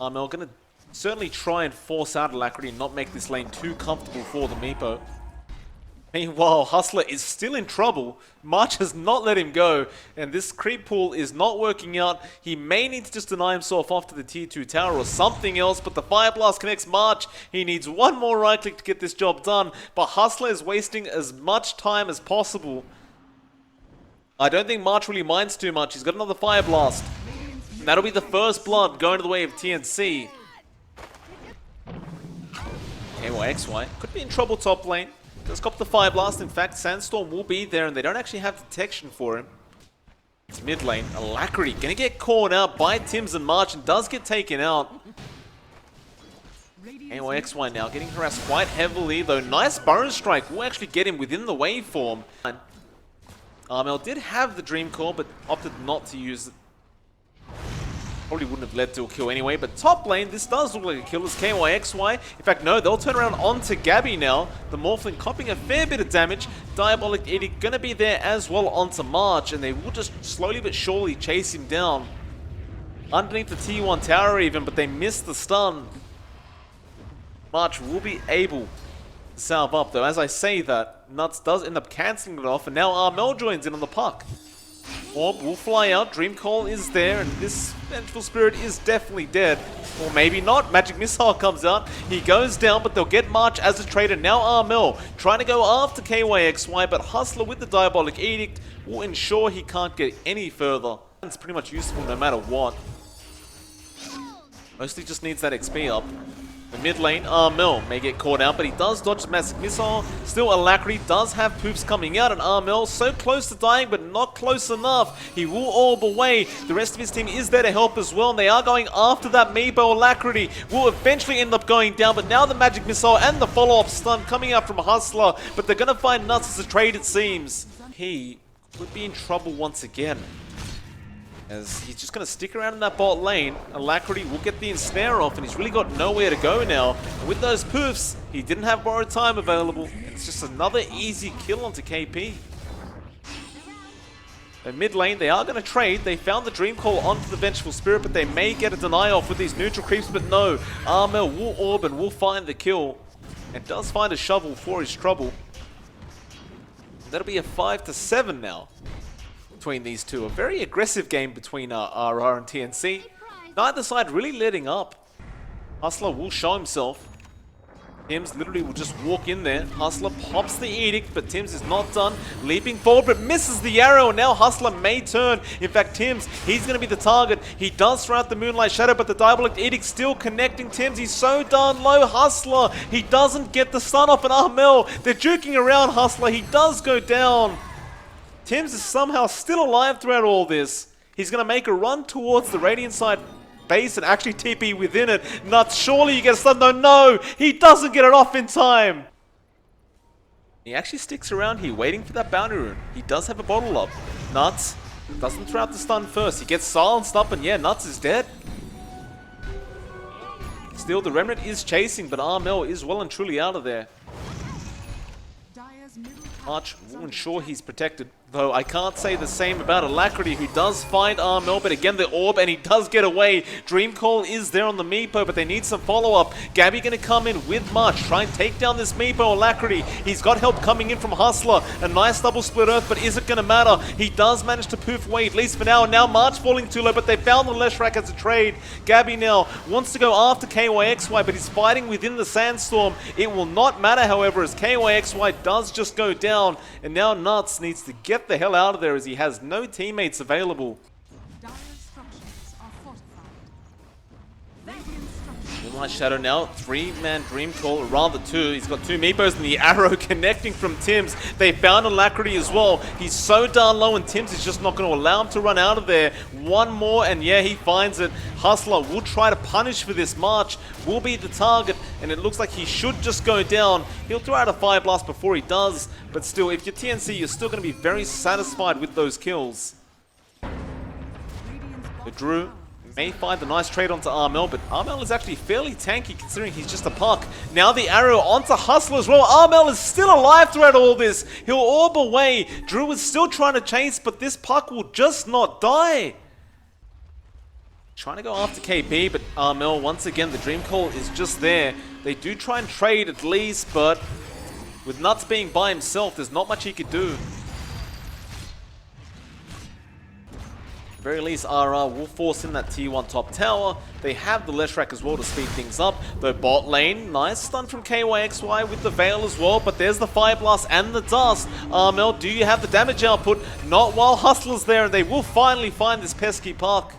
Armel gonna certainly try and force out Alacrity and not make this lane too comfortable for the Meepo. Meanwhile, Hustler is still in trouble. March has not let him go, and this creep pool is not working out. He may need to just deny himself off to the tier 2 tower or something else, but the Fire Blast connects March. He needs one more right click to get this job done, but Hustler is wasting as much time as possible. I don't think March really minds too much. He's got another Fire Blast. And that'll be the first blood going to the way of TNC. KYXY could be in trouble top lane. Does cop the Fire Blast. In fact, Sandstorm will be there, and they don't actually have detection for him. It's mid lane. Alacrity gonna get caught out by Tims and March, and does get taken out. KYXY now getting harassed quite heavily, though nice Burrow Strike will actually get him within the waveform. Armel did have the Dream Core, but opted not to use it. Probably wouldn't have led to a kill anyway, but top lane, this does look like a kill as KYXY. In fact, no, they'll turn around onto Gabby now. The Morphling copping a fair bit of damage. Diabolic Edict gonna be there as well onto March, and they will just slowly but surely chase him down. Underneath the T1 tower even, but they missed the stun. March will be able to salve up, though. As I say that, Nuts does end up cancelling it off, and now Armel joins in on the puck. Orb will fly out, Dream Call is there, and this Vengeful Spirit is definitely dead. Or maybe not, Magic Missile comes out, he goes down, but they'll get March as a traitor. Now Armel trying to go after KYXY, but Hustler with the Diabolic Edict will ensure he can't get any further. It's pretty much useful no matter what. Mostly just needs that XP up. The mid lane, Armel may get caught out, but he does dodge the Massive Missile. Still, Alacrity does have poops coming out, and Armel so close to dying, but not close enough. He will orb away. The rest of his team is there to help as well, and they are going after that Meepo. Alacrity will eventually end up going down, but now the Magic Missile and the follow-up stun coming out from Hustler, but they're going to find Nuts as a trade, it seems. He could be in trouble once again, as he's just going to stick around in that bot lane. Alacrity will get the ensnare off, and he's really got nowhere to go now. And with those poofs, he didn't have borrowed time available. It's just another easy kill onto KP. In mid lane, they are going to trade. They found the Dream Call onto the Vengeful Spirit, but they may get a deny off with these neutral creeps, but no. Armel will orb and will find the kill, and does find a shovel for his trouble. That'll be a 5-7 now between these two. A very aggressive game between RR and TNC. Neither side really letting up. Hustler will show himself. Tims literally will just walk in there. Hustler pops the Edict, but Tims is not done. Leaping forward, but misses the arrow, and now Hustler may turn. In fact, Tims, he's going to be the target. He does throw out the Moonlight Shadow, but the Diabolic Edict still connecting Tims. He's so darn low. Hustler, he doesn't get the stun off an Armel. They're juking around Hustler. He does go down. Tims is somehow still alive throughout all this. He's going to make a run towards the Radiant side base and actually TP within it. Nuts, surely you get a stun. No, he doesn't get it off in time. He actually sticks around here waiting for that bounty rune. He does have a bottle up. Nuts doesn't throw out the stun first. He gets silenced up, and yeah, Nuts is dead. Still, the Remnant is chasing, but Armel is well and truly out of there. March will ensure he's protected, though I can't say the same about Alacrity, who does find Armel, but again the orb, and he does get away. Dream Call is there on the Meepo, but they need some follow-up. Gabby gonna come in with March, try and take down this Meepo. Alacrity, he's got help coming in from Hustler. A nice double split earth, but is it gonna matter? He does manage to poof away, at least for now, and now March falling too low, but they found the Leshrac as a trade. Gabby now wants to go after KYXY, but he's fighting within the Sandstorm. It will not matter, however, as KYXY does just go down, and now Nuts needs to get the hell out of there as he has no teammates available. Moonlight Shadow now, 3-man Dream Call, or rather 2. He's got 2 Meepos and the arrow connecting from Tims. They found Alacrity as well. He's so darn low, and Tims is just not going to allow him to run out of there. One more, and yeah, he finds it. Hustler will try to punish for this. March will be the target, and it looks like he should just go down. He'll throw out a Fire Blast before he does, but still, if you're TNC, you're still going to be very satisfied with those kills. The Drew may find a nice trade onto Armel, but Armel is actually fairly tanky considering he's just a puck. Now the arrow onto Hustler as well. Armel is still alive throughout all this. He'll orb away. Drew is still trying to chase, but this puck will just not die. Trying to go after KP, but Armel, once again, the Dream Call is just there. They do try and trade at least, but with Nuts being by himself, there's not much he could do. At the very least, RR will force in that tier 1 top tower. They have the Leshrac as well to speed things up. Though bot lane, nice stun from KYXY with the Veil as well, but there's the Fire Blast and the Dust. Armel, do you have the damage output? Not while Hustler's there, and they will finally find this pesky puck.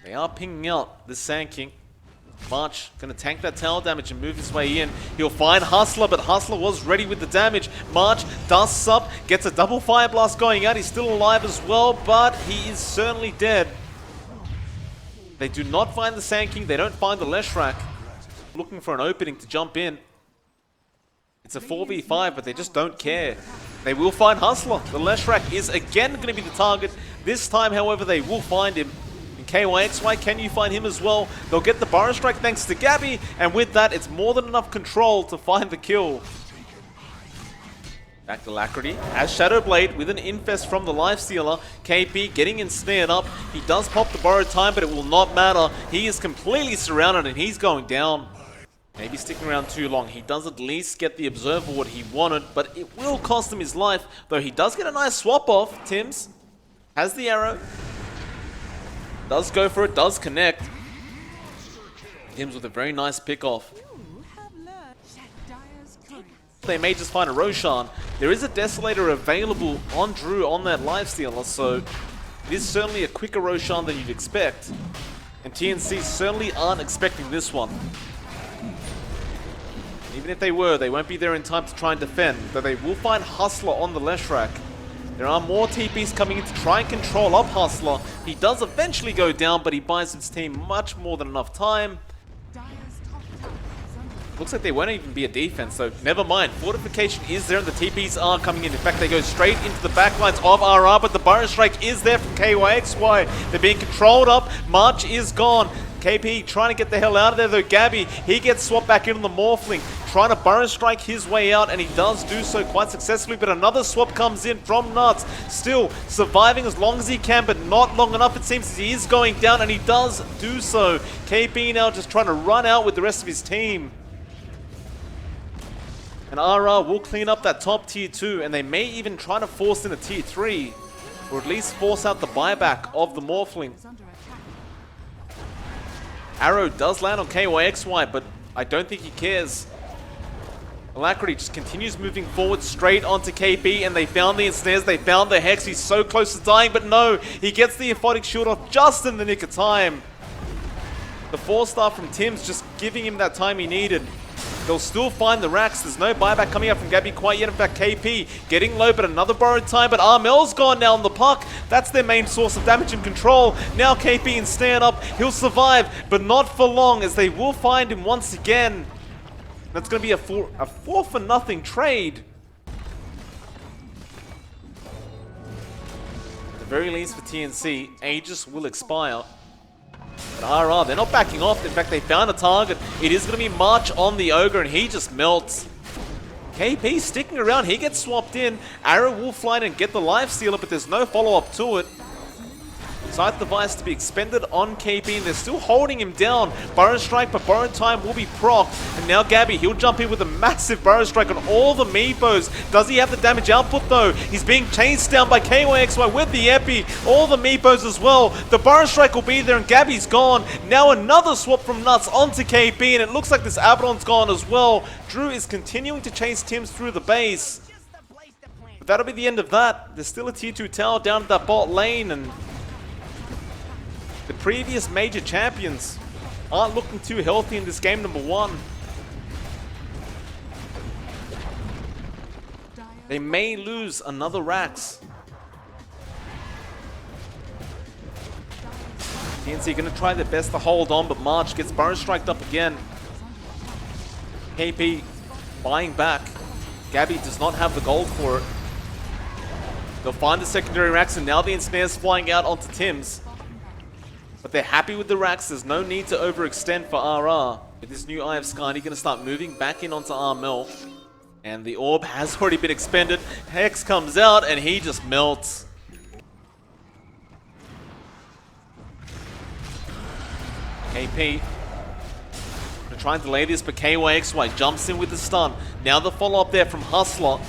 They are pinging out this Sand King. March gonna tank that tower damage and move his way in. He'll find Hustler, but Hustler was ready with the damage. March dusts up, gets a double Fire Blast going out. He's still alive as well, but he is certainly dead. They do not find the Sand King. They don't find the Leshrac. Looking for an opening to jump in. It's a 4v5, but they just don't care. They will find Hustler. The Leshrac is again going to be the target. This time, however, they will find him. KYXY, can you find him as well? They'll get the Burrow Strike thanks to Gabby, and with that, it's more than enough control to find the kill. Back to Lacrity, as Shadowblade with an infest from the Lifestealer. KP getting ensnared up. He does pop the borrowed time, but it will not matter. He is completely surrounded and he's going down. Maybe sticking around too long. He does at least get the Observer what he wanted, but it will cost him his life, though he does get a nice swap off. Tims has the arrow. Does go for it, does connect. Tims with a very nice pick off. They may just find a Roshan. There is a Desolator available on Drew on that Lifestealer, so it is certainly a quicker Roshan than you'd expect. And TNC certainly aren't expecting this one. Even if they were, they won't be there in time to try and defend, but they will find Hustler on the Leshrac. There are more TPs coming in to try and control up Hustler. He does eventually go down, but he buys his team much more than enough time. Looks like there won't even be a defense, so never mind. Fortification is there and the TPs are coming in. In fact, they go straight into the backlines of RR, but the Burrow Strike is there from KYXY. They're being controlled up. March is gone. KP trying to get the hell out of there though. Gabby, he gets swapped back into the Morphling, trying to Burrow Strike his way out, and he does do so quite successfully, but another swap comes in from Nuts. Still surviving as long as he can, but not long enough it seems, as he is going down, and he does do so. KP now just trying to run out with the rest of his team. And RR will clean up that top tier 2, and they may even try to force in a tier 3, or at least force out the buyback of the Morphling. Arrow does land on KYXY, but I don't think he cares. Alacrity just continues moving forward straight onto KP, and they found the ensnares, they found the Hex. He's so close to dying, but no, he gets the Aphotic Shield off just in the nick of time. The 4-star from Tims just giving him that time he needed. They'll still find the racks. There's no buyback coming up from Gabby quite yet. In fact, KP getting low, but another borrowed time. But Armel's gone now on the puck. That's their main source of damage and control. Now KP in stand up. He'll survive, but not for long, as they will find him once again. That's going to be a 4-for-nothing trade. At the very least for TNC, Aegis will expire. But RR, they're not backing off. In fact, they found a target. It is going to be March on the Ogre, and he just melts. KP sticking around. He gets swapped in. Arrow will fly in and get the Lifestealer, but there's no follow-up to it. Scythe Device to be expended on KP, and they're still holding him down. Burrow Strike, but Borrowed Time will be procced. And now Gabby, he'll jump in with a massive Burrow Strike on all the Meepos. Does he have the damage output though? He's being chased down by KYXY with the Epi. All the Meepos as well. The Burrow Strike will be there, and Gabby's gone. Now another swap from Nuts onto KP, and it looks like this Abaddon's gone as well. Drew is continuing to chase Tims through the base. But that'll be the end of that. There's still a tier 2 tower down at that bot lane, and the previous major champions aren't looking too healthy in this game number 1. They may lose another Rax. TNC going to try their best to hold on, but March gets Burrow Striked up again. KP buying back. Gabby does not have the gold for it. They'll find the secondary Rax, and now the ensnares flying out onto Tims. But they're happy with the racks. There's no need to overextend for RR. With this new Eye of Skyne, going to start moving back in onto Armel. And the orb has already been expended. Hex comes out and he just melts. KP gonna try and delay this, but KYXY jumps in with the stun. Now the follow-up there from Hustler.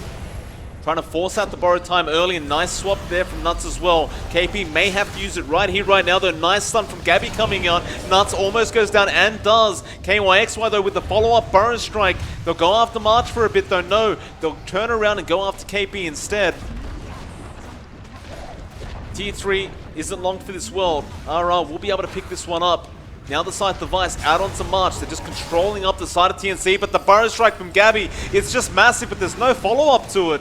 Trying to force out the borrowed time early, and nice swap there from Nuts as well. KP may have to use it right here, right now, though. Nice stun from Gabby coming out. Nuts almost goes down and does. KYXY, though, with the follow-up Burrow Strike. They'll go after March for a bit, though. No, they'll turn around and go after KP instead. Tier 3 isn't long for this world. RR will be able to pick this one up. Now the side device out onto March. They're just controlling up the side of TNC, but the Burrow Strike from Gabby is just massive, but there's no follow-up to it.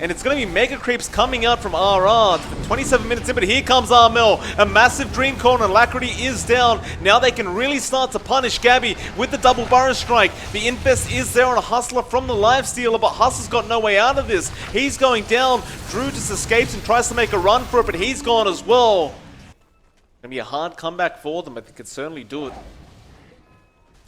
And it's going to be Mega Creeps coming out from RR. 27 minutes in, but here comes Armel. A massive Dream Coil, and Alacrity is down. Now they can really start to punish Gabby with the double Burrow Strike. The Infest is there on a Hustler from the Lifestealer, but Hustler's got no way out of this. He's going down. Drew just escapes and tries to make a run for it, but he's gone as well. Going to be a hard comeback for them, but they could certainly do it.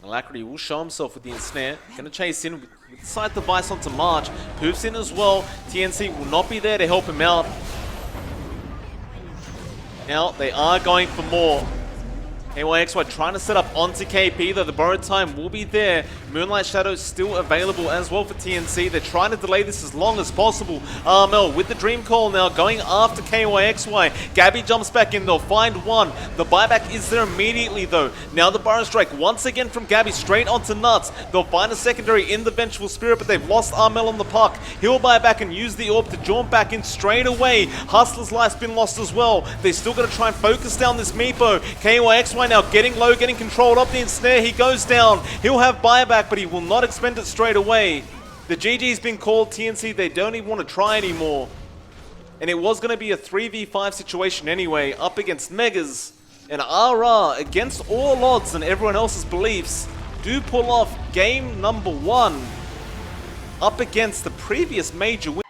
Alacrity will show himself with the ensnare. Gonna chase in with the side device onto March. Poops in as well. TNC will not be there to help him out. Now they are going for more. KYXY trying to set up onto KP, though the borrowed time will be there. Moonlight Shadow still available as well for TNC. They're trying to delay this as long as possible. Armel with the Dream Coil now going after KYXY. Gabby jumps back in, they'll find one. The buyback is there immediately though. Now the Burrow Strike once again from Gabby straight onto Nuts. They'll find a secondary in the Vengeful Spirit, but they've lost Armel on the puck. He'll buy back and use the orb to jaunt back in straight away. Hustler's life's been lost as well. They're still going to try and focus down this Meepo. KYXY now getting low, getting controlled up the ensnare. He goes down. He'll have buyback, but he will not expend it straight away. The GG's been called. TNC, they don't even want to try anymore. And it was going to be a 3v5 situation anyway, up against Megas. And RR, against all odds and everyone else's beliefs, do pull off game number 1 up against the previous major win.